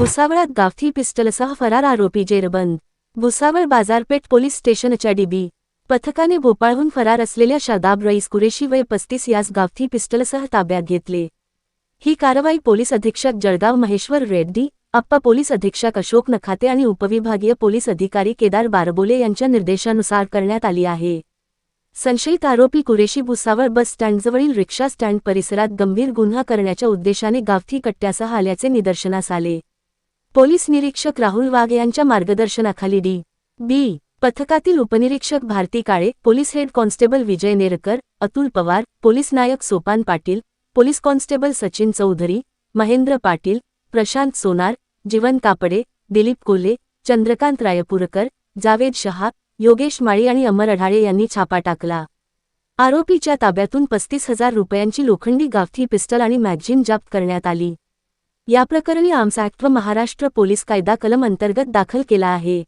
भुसावळात गावठी पिस्टलसह फरार आरोपी जेरबंद। भुसावळ बाजारपेठ पोलीस स्टेशनच्या डीबी पथकाने भोपाळहून फरार असलेल्या शादाब रईस कुरेशी वय 35 यास गावठी पिस्टलसह ताब्यात घेतले। ही कारवाई पोलीस अधीक्षक जळगाव महेश्वर रेड्डी, अप्पा पोलीस अधीक्षक अशोक नखाते आणि उपविभागीय पोलीस अधिकारी केदार बारबोले यांच्या निर्देशानुसार करण्यात आली आहे। संशयित आरोपी कुरेशी भुसावळ बस स्टँडजवळील रिक्षा स्टँड परिसरात गंभीर गुन्हा करण्याच्या उद्देशाने गावठी कट्ट्यासह आल्याचे निदर्शनास आले। पोलीस निरीक्षक राहुल वाघ यांच्या मार्गदर्शनाखाली डी.बी. पथकातील उपनिरीक्षक भारती काळे, पोलीस हेड कॉन्स्टेबल विजय नेरकर, अतुल पवार, पोलीस नायक सोपान पाटील, पोलीस कॉन्स्टेबल सचिन चौधरी, महेंद्र पाटील, प्रशांत सोनार, जीवन कापडे, दिलीप कोल्हे, चंद्रकांत रायपूरकर, जावेद शहा, योगेश माळी आणि अमर अढाळे यांनी छापा टाकला। आरोपीच्या ताब्यातून 35,000 रुपयांची लोखंडी गावठी पिस्टल आणि मॅगझिन जप्त करण्यात आली। या प्रकरणी आर्म्स ॲक्ट व महाराष्ट्र पोलीस कायदा कलम अंतर्गत दाखल केला आहे।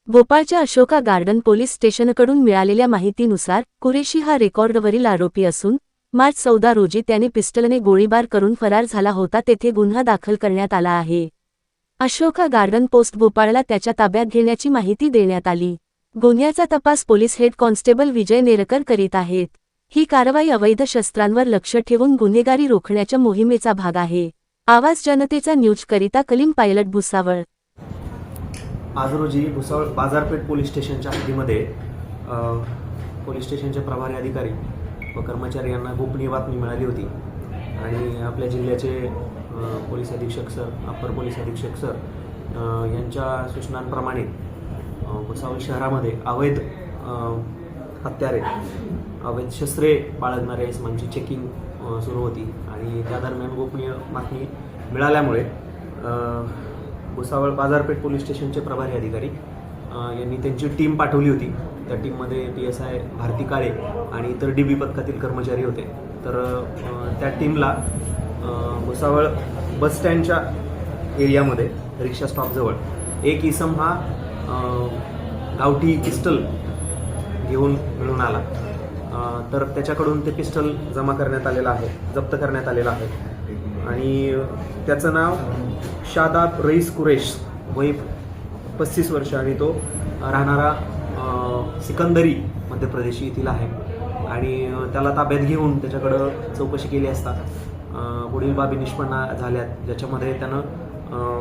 भोपाळच्या अशोका गार्डन पोलीस स्टेशनकडून मिळालेल्या माहितीनुसार कुरेशी हा रेकॉर्डवरील आरोपी असून मार्च 14 रोजी त्याने पिस्टलने गोळीबार करून फरार झाला होता। तेथे गुन्हा दाखल करण्यात आला आहे। अशोका गार्डन पोस्ट भोपाळला त्याच्या ताब्यात घेण्याची माहिती देण्यात आली। गुन्ह्याचा तपास पोलीस हेड कॉन्स्टेबल विजय नेरकर करीत आहेत। ही कारवाई अवैध शस्त्रांवर लक्ष ठेवून गुन्हेगारी रोखण्याच्या मोहिमेचा भाग आहे। आवाज जनतेचा न्यूज करिता कलीम पायलट भुसावळ। आज रोजी भुसावळ बाजारपेठ पोलीस स्टेशनच्या हद्दीमध्ये पोलीस स्टेशनचे प्रभारी अधिकारी व कर्मचारी यांना गोपनीय बातमी मिळाली होती आणि आपल्या जिल्ह्याचे पोलीस अधीक्षक सर, अप्पर पोलीस अधीक्षक सर यांच्या सूचनांप्रमाणे भुसावळ शहरामध्ये अवैध हत्यारे, अवैध शस्त्रे बाळगणाऱ्या इसमांची चेकिंग सुरू होती आणि त्या दरम्यान गोपनीय बातमी मिळाल्यामुळे भुसावळ बाजारपेठ पोलीस स्टेशनचे प्रभारी अधिकारी यांनी त्यांची टीम पाठवली होती। त्या टीममध्ये PSI भारती काळे आणि इतर DB पथकातील कर्मचारी होते। तर त्या टीमला भुसावळ बस स्टँडच्या एरियामध्ये रिक्षा स्टॉपजवळ एक इसम हा गावठी पिस्टल घेऊन मिळून आला। तर त्याच्याकडून ते पिस्टल जमा करण्यात आलेलं आहे, जप्त करण्यात आलेलं आहे आणि त्याचं नाव शादाब रईस कुरेश, वय 35 वर्ष आणि तो राहणारा सिकंदरी मध्य प्रदेश येथील आहे आणि त्याला ताब्यात घेऊन त्याच्याकडं चौकशी केली असता पुढील बाबी निष्पन्न झाल्यात, ज्याच्यामध्ये त्यानं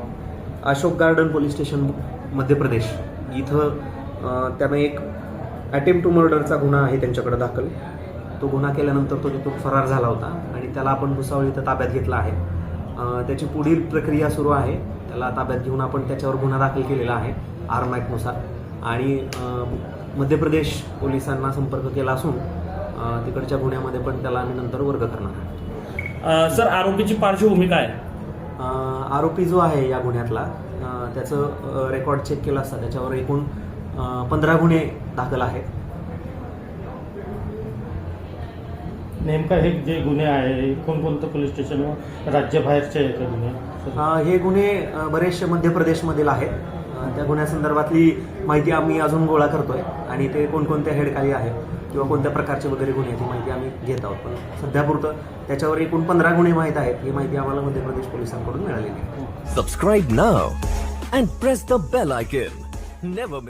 Ashok garden police station Madhya Pradesh इथं त्यानं एक अटेम्प्ट टू मर्डरचा गुन्हा आहे त्यांच्याकडे दाखल। तो गुन्हा केल्यानंतर तो तिथून फरार झाला होता आणि त्याला आपण भुसावळ इथं ताब्यात घेतला आहे। त्याची पुढील प्रक्रिया सुरू आहे। त्याला ताब्यात घेऊन आपण त्याच्यावर गुन्हा दाखल केलेला आहे आर्म ॲक्टनुसार आणि मध्य प्रदेश पोलिसांना संपर्क केला असून तिकडच्या गुन्ह्यामध्ये पण त्याला आम्ही नंतर वर्ग करणार आहे। सर, आरोपीची पार्श्वभूमी काय? आरोपी जो आहे या गुन्ह्यातला त्याचं रेकॉर्ड चेक केला असता त्याच्यावर एकूण 15 गुन्हे दाखल आहेत। नेमका हे जे गुन्हे आहे कोणकोणतं पोलीस स्टेशन व राज्याबाहेरचे आहेत का गुन्हे? हे गुन्हे बरेचसे मध्य प्रदेशमधील आहेत। त्या गुन्ह्यासंदर्भातली माहिती आम्ही अजून गोळा करतोय आणि ते कोणकोणत्या हेडखाली आहे किंवा कोणत्या प्रकारचे वगैरे गुन्हे ती माहिती आम्ही घेत आहोत। पण सध्यापुरतं त्याच्यावर एकूण 15 गुन्हे माहीत आहेत। ही माहिती आम्हाला मध्य प्रदेश पोलिसांकडून मिळालेली आहे। Subscribe now and press the bell icon. Never miss